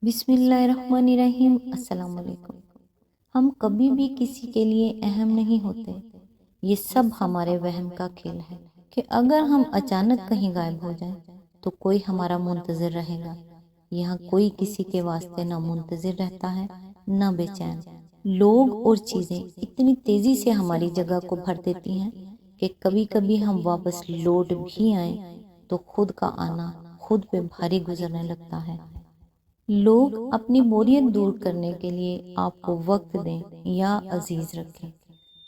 بسم اللہ الرحمن الرحیم۔ السلام علیکم۔ ہم کبھی بھی کسی کے لیے اہم نہیں ہوتے۔ یہ سب ہمارے وہم کا کھیل ہے کہ اگر ہم اچانک کہیں غائب ہو جائیں تو کوئی ہمارا منتظر رہے گا۔ یہاں کوئی کسی کے واسطے نہ منتظر رہتا ہے نہ بے چین۔ لوگ اور چیزیں اتنی تیزی سے ہماری جگہ کو بھر دیتی ہیں کہ کبھی کبھی ہم واپس لوٹ بھی آئیں تو خود کا آنا خود پہ بھاری گزرنے لگتا ہے۔ لوگ اپنی بوریت دور کرنے کے لیے آپ کو وقت دیں یا عزیز رکھیں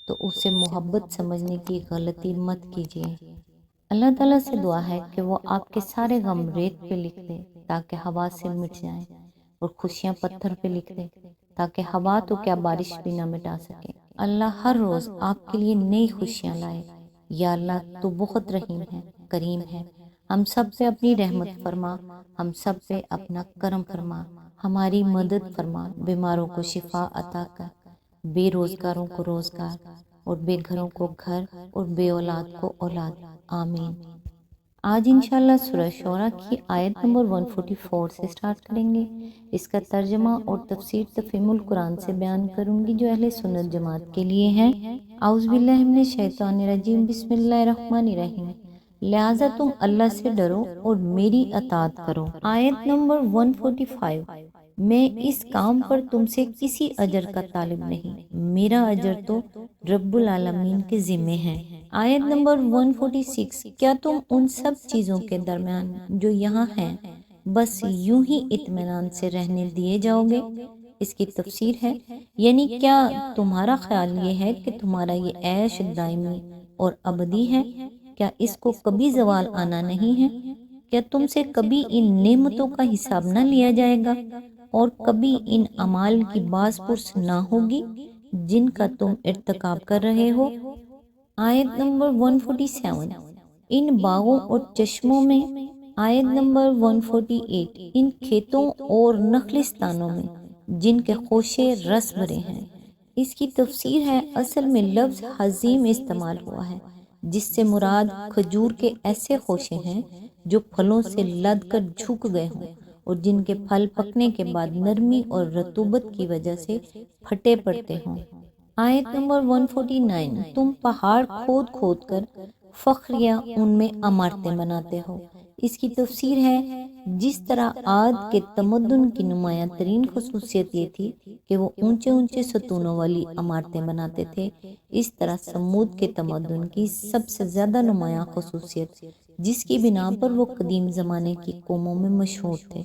تو اسے محبت سمجھنے کی غلطی مت کیجیے۔ اللہ تعالیٰ سے دعا ہے کہ وہ آپ کے سارے غم ریت پہ لکھ دے تاکہ ہوا سے مٹ جائیں، اور خوشیاں پتھر پہ لکھ دے تاکہ ہوا تو کیا بارش بھی نہ مٹا سکے۔ اللہ ہر روز آپ کے لیے نئی خوشیاں لائے۔ یا اللہ تو بہت رحیم ہے، کریم ہے۔ ہم سب پہ اپنی رحمت فرما، ہم سب پہ اپنا کرم فرما، ہماری مدد فرما، بیماروں کو شفا عطا کر، بے روزگاروں کو روزگار، اور بے گھروں کو گھر، اور بے اولاد کو اولاد۔ آمین۔ آج انشاءاللہ سورہ شعراء کی آیت نمبر 144 سے سٹارٹ کریں گے۔ اس کا ترجمہ اور تفسیر تفہیم القرآن سے بیان کروں گی جو اہل سنت جماعت کے لیے ہیں۔ اعوذ باللہ من الشیطان الرجیم، بسم اللہ الرحمن الرحیم۔ لہٰذا تم اللہ سے ڈرو اور میری اطاعت کرو۔ آیت نمبر 145۔ میں اس کام پر تم سے کسی اجر کا طالب نہیں، میرا اجر تو رب العالمین کے ذمے ہے۔ آیت نمبر 146۔ کیا تم ان سب چیزوں کے درمیان جو یہاں ہیں بس یوں ہی اطمینان سے رہنے دیے جاؤ گے؟ اس کی تفسیر ہے، یعنی کیا تمہارا خیال یہ ہے کہ تمہارا یہ عیش دائمی اور ابدی ہے؟ کیا اس کو کبھی زوال آنا نہیں ہے؟ کیا تم سے کبھی ان نعمتوں کا حساب نہ لیا جائے گا اور کبھی ان اعمال کی باز پرس نہ ہوگی جن کا تم ارتکاب کر رہے ہو؟ آیت نمبر 147۔ ان باغوں اور چشموں میں۔ آیت نمبر 148۔ ان کھیتوں اور نخلستانوں میں جن کے خوشے رس بھرے ہیں۔ اس کی تفسیر ہے، اصل میں لفظ حزیم استعمال ہوا ہے جس سے مراد کھجور کے ایسے خوشے ہیں جو پھلوں سے لد کر جھک گئے ہوں اور جن کے پھل پکنے کے بعد نرمی اور رطوبت کی وجہ سے پھٹے پڑتے ہوں۔ آیت نمبر 149۔ تم پہاڑ کھود کھود کر فخریہ ان میں عمارتیں بناتے ہو۔ اس کی تفسیر ہے، جس طرح عاد کے تمدن کی نمایاں ترین خصوصیت یہ تھی کہ وہ اونچے اونچے ستونوں والی عمارتیں بناتے تھے، اس طرح سمود کے تمدن کی سب سے زیادہ نمایاں خصوصیت جس کی بنا پر وہ قدیم زمانے کی قوموں میں مشہور تھے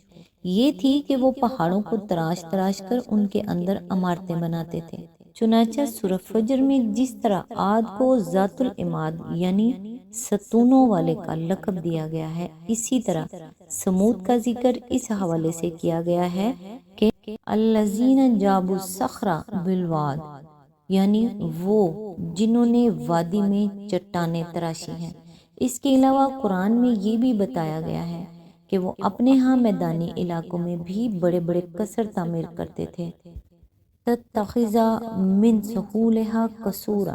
یہ تھی کہ وہ پہاڑوں کو تراش تراش کر ان کے اندر عمارتیں بناتے تھے۔ چنانچہ سورہ فجر میں جس طرح عاد کو ذات العماد یعنی ستونوں والے کا لقب دیا گیا ہے، اسی طرح سمود کا ذکر اس حوالے سے کیا گیا ہے کہ الذین جابوا الصخر بالواد، یعنی وہ جنہوں نے وادی میں چٹانیں تراشی ہیں۔ اس کے علاوہ قرآن میں یہ بھی بتایا گیا ہے کہ وہ اپنے ہاں میدانی علاقوں میں بھی بڑے بڑے قصر تعمیر کرتے تھے۔ تتخذ من سہولها قصورا،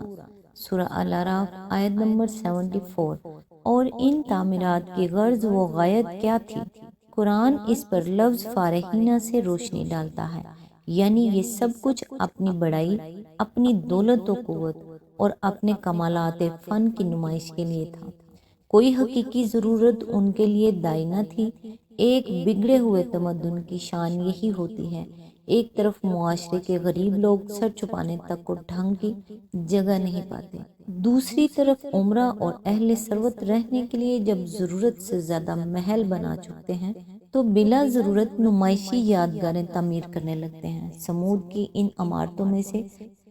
سورہ الاعراف آیت نمبر 74۔ اور ان تعمیرات کی غرض و غایت کیا تھی؟ قرآن اس پر لفظ فارحینہ سے روشنی ڈالتا ہے، یعنی یہ سب کچھ اپنی بڑائی، اپنی دولت و قوت اور اپنے کمالات فن کی نمائش کے لیے تھا۔ کوئی حقیقی ضرورت ان کے لیے دائی نہ تھی۔ ایک بگڑے ہوئے تمدن کی شان یہی ہوتی ہے، ایک طرف معاشرے کے غریب لوگ سر چھپانے تک کو ڈھنگ کی جگہ نہیں پاتے، دوسری طرف عمرہ اور اہل ثروت رہنے کے لیے جب ضرورت سے زیادہ محل بنا چکتے ہیں تو بلا ضرورت نمائشی یادگاریں تعمیر کرنے لگتے ہیں۔ سمود کی ان عمارتوں میں سے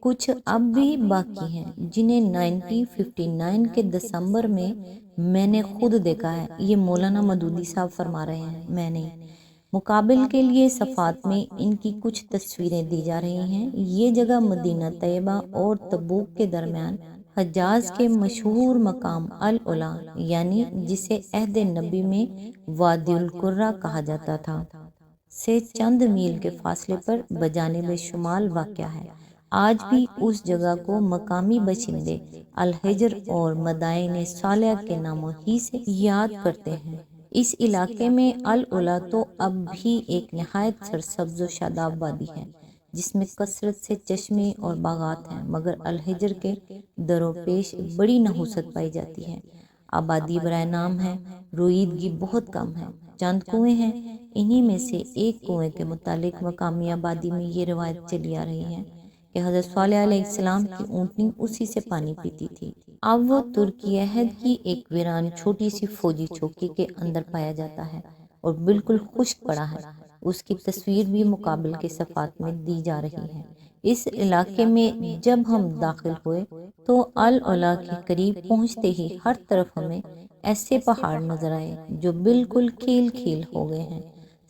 کچھ اب بھی باقی ہیں جنہیں 1959 کے دسمبر میں نے خود دیکھا ہے۔ یہ مولانا مودودی صاحب فرما رہے ہیں، میں نہیں۔ مقابل کے لیے صفحات میں ان کی کچھ تصویریں دی جا رہی ہیں۔ یہ جگہ مدینہ طیبہ اور تبوک کے درمیان حجاز کے مشہور مقام العلا، یعنی جسے عہد نبی میں وادی القرہ کہا جاتا تھا، سے چند میل کے فاصلے پر بجانب شمال واقع ہے۔ آج بھی اس جگہ کو مقامی باشندے الحجر اور مدائن صالحہ کے ناموں ہی سے یاد کرتے ہیں۔ اس علاقے میں العلا تو اب بھی ایک نہایت سرسبز و شاداب وادی ہے جس میں کثرت سے چشمے اور باغات ہیں، مگر الحجر کے درو پیش بڑی نحوست پائی جاتی ہے۔ آبادی برائے نام ہے، رویدگی بہت کم ہے، چند کنویں ہیں۔ انہی میں سے ایک کنویں کے متعلق مقامی آبادی میں یہ روایت چلی آ رہی ہے کہ حضرت صالح علیہ السلام کی اونٹنی اسی سے پانی پیتی تھی۔ اب وہ ترکی عہد کی ایک ویران چھوٹی سی فوجی چوکی کے اندر پایا جاتا ہے اور بالکل خشک پڑا ہے۔ اس کی تصویر بھی مقابل کے صفحات میں دی جا رہی ہے۔ اس علاقے میں جب ہم داخل ہوئے تو العلا کے قریب پہنچتے ہی ہر طرف ہمیں ایسے پہاڑ نظر آئے جو بالکل کھیل کھیل ہو گئے ہیں۔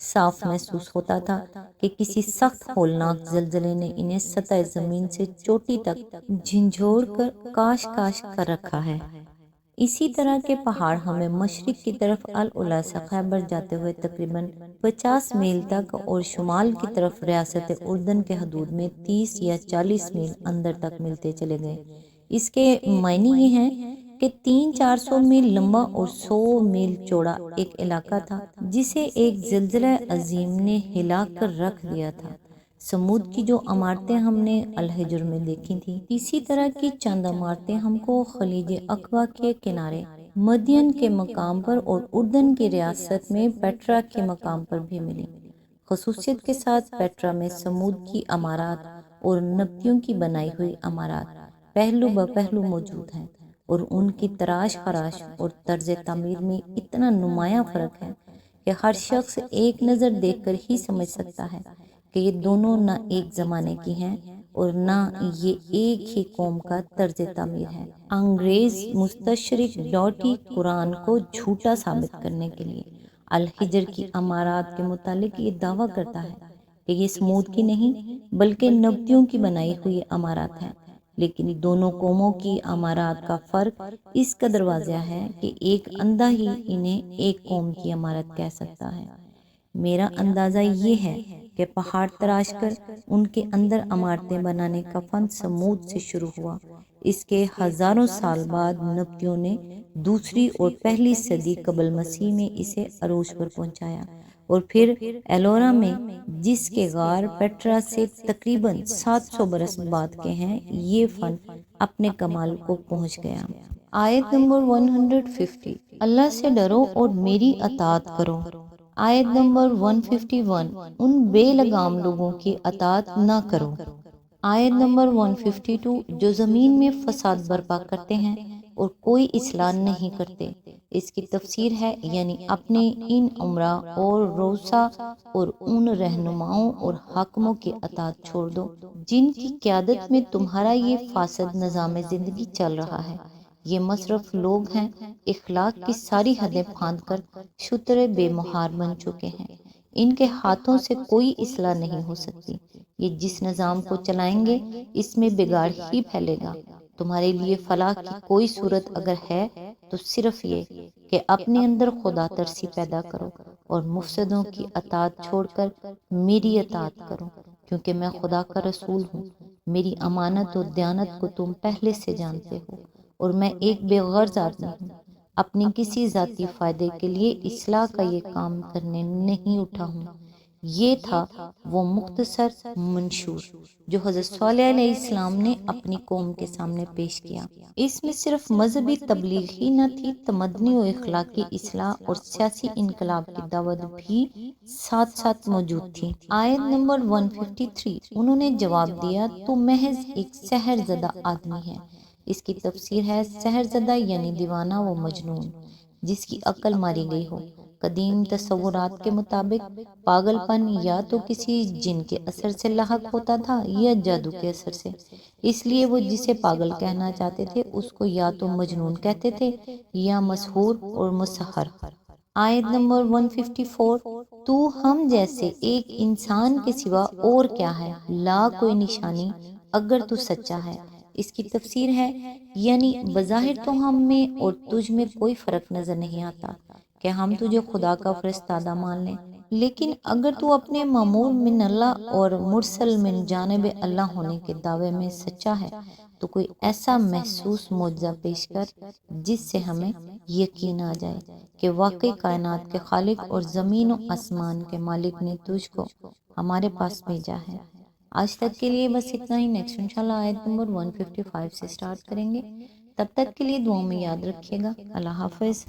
صاف محسوس ہوتا تھا کہ کسی سخت ہولناک زلزلے نے انہیں سطح زمین سے چوٹی تک جھنجھوڑ کر کاش کر رکھا ہے۔ اسی طرح کے پہاڑ ہمیں مشرق کی طرف العلا سے خیبر جاتے ہوئے تقریباً 50 میل تک اور شمال کی طرف ریاست اردن کے حدود میں 30 یا 40 میل اندر تک ملتے چلے گئے۔ اس کے معنی یہ ہیں کہ 300-400 میل لمبا اور 100 میل چوڑا ایک علاقہ تھا جسے ایک زلزلہ عظیم نے ہلا کر رکھ دیا تھا۔ سمود کی جو عمارتیں ہم نے الحجر میں دیکھی تھیں، اسی طرح کی چند عمارتیں ہم کو خلیج عقبہ کے کنارے مدین کے مقام پر اور اردن کی ریاست میں پیٹرا کے مقام پر بھی ملی۔ خصوصیت کے ساتھ پیٹرا میں سمود کی عمارات اور نبطیوں کی بنائی ہوئی عمارات پہلو بپہلو موجود ہیں اور ان کی تراش خراش اور طرز تعمیر میں اتنا نمایاں فرق ہے کہ ہر شخص ایک نظر دیکھ کر ہی سمجھ سکتا ہے کہ یہ دونوں نہ ایک زمانے کی ہیں اور نہ یہ ایک ہی قوم کا طرز تعمیر ہے۔ انگریز مستشرق ڈاٹی قرآن کو جھوٹا ثابت کرنے کے لیے الحجر کی عمارات کے متعلق یہ دعویٰ کرتا ہے کہ یہ سمود کی نہیں بلکہ نبطیوں کی بنائی ہوئی عمارات ہیں، لیکن دونوں قوموں کی عمارات کا فرق اس قدر واضح ہے کہ ایک اندھا ہی انہیں ایک قوم کی عمارت کہہ سکتا ہے۔ میرا اندازہ یہ ہے کہ پہاڑ تراش کر ان کے اندر عمارتیں بنانے کا فن سمود سے شروع ہوا۔ اس کے ہزاروں سال بعد نبطیوں نے دوسری اور پہلی صدی قبل مسیح میں اسے عروج پر پہنچایا اور پھر ایلورا میں، جس کے غار پیٹرا سے تقریباً 700 برس بعد کے ہیں، یہ فن اپنے کمال کو پہنچ گیا۔ آیت نمبر 150، اللہ سے ڈرو اور میری اطاعت کرو۔ آیت نمبر 151، ان بے لگام لوگوں کی اطاعت نہ کرو۔ آیت نمبر 152، جو زمین میں فساد برپا کرتے ہیں اور کوئی اصلاح نہیں کرتے۔ اس کی تفسیر ہے یعنی اپنے ان امرا اور روسا اور ان رہنماؤں اور حاکموں کی اطاعت چھوڑ دو جن کی قیادت میں تمہارا یہ فاسد نظام زندگی چل رہا ہے۔ یہ مصرف لوگ ہیں، اخلاق کی ساری حدیں پھاند کر شتر بے مہار بن چکے ہیں۔ ان کے ہاتھوں سے کوئی اصلاح نہیں ہو سکتی۔ یہ جس نظام کو چلائیں گے اس میں بگاڑ ہی پھیلے گا۔ تمہارے لیے فلاح کی کوئی صورت اگر ہے تو صرف یہ کہ اپنے اندر خدا ترسی پیدا کرو اور مفسدوں کی اطاعت چھوڑ کر میری اطاعت کرو، کیونکہ میں خدا کا رسول ہوں۔ میری امانت و دیانت کو تم پہلے سے جانتے ہو اور میں ایک بے غرض آدمی ہوں، اپنی کسی ذاتی فائدے کے لیے اصلاح کا یہ کام کرنے نہیں اٹھا ہوں۔ یہ تھا وہ مختصر منشور جو حضرت صالح علیہ السلام نے اپنی قوم کے سامنے پیش کیا۔ اس میں صرف مذہبی تبلیغ ہی نہ تھی، تمدنی و اخلاقی اصلاح اور سیاسی انقلاب کی دعوت بھی ساتھ ساتھ موجود تھی۔ آیت نمبر 153، انہوں نے جواب دیا تو محض ایک سحر زدہ آدمی ہے۔ اس کی تفسیر ہے سحر زدہ یعنی دیوانہ و مجنون، جس کی عقل ماری گئی ہو۔ قدیم تصورات کے مطابق پاگل پن یا تو کسی جن کے اثر سے لاحق ہوتا تھا یا جادو کے اثر سے، اس لیے وہ جسے پاگل کہنا چاہتے تھے اس کو یا تو مجنون کہتے تھے یا مسحور اور مسحر۔ آیت نمبر 154، تو ہم جیسے ایک انسان کے سوا اور کیا ہے، لا کوئی نشانی اگر تو سچا ہے۔ اس کی تفسیر ہے یعنی بظاہر تو ہم میں اور تجھ میں کوئی فرق نظر نہیں آتا کہ ہم تجھے خدا کا فرستادہ مان لیں، لیکن اگر تو اپنے مامور من اللہ اور مرسل من جانب اللہ ہونے کے دعوے میں سچا ہے تو کوئی ایسا محسوس معجزہ پیش کر جس سے ہمیں یقین آ جائے کہ واقعی کائنات کے خالق اور زمین و آسمان کے مالک نے تجھ کو ہمارے پاس بھیجا ہے۔ آج تک کے لیے بس اتنا ہی۔ نیکسٹ انشاءاللہ آیت نمبر 155 سے سٹارٹ کریں گے۔ تب تک کے لیے دعاؤں میں یاد رکھیے گا۔ اللہ حافظ۔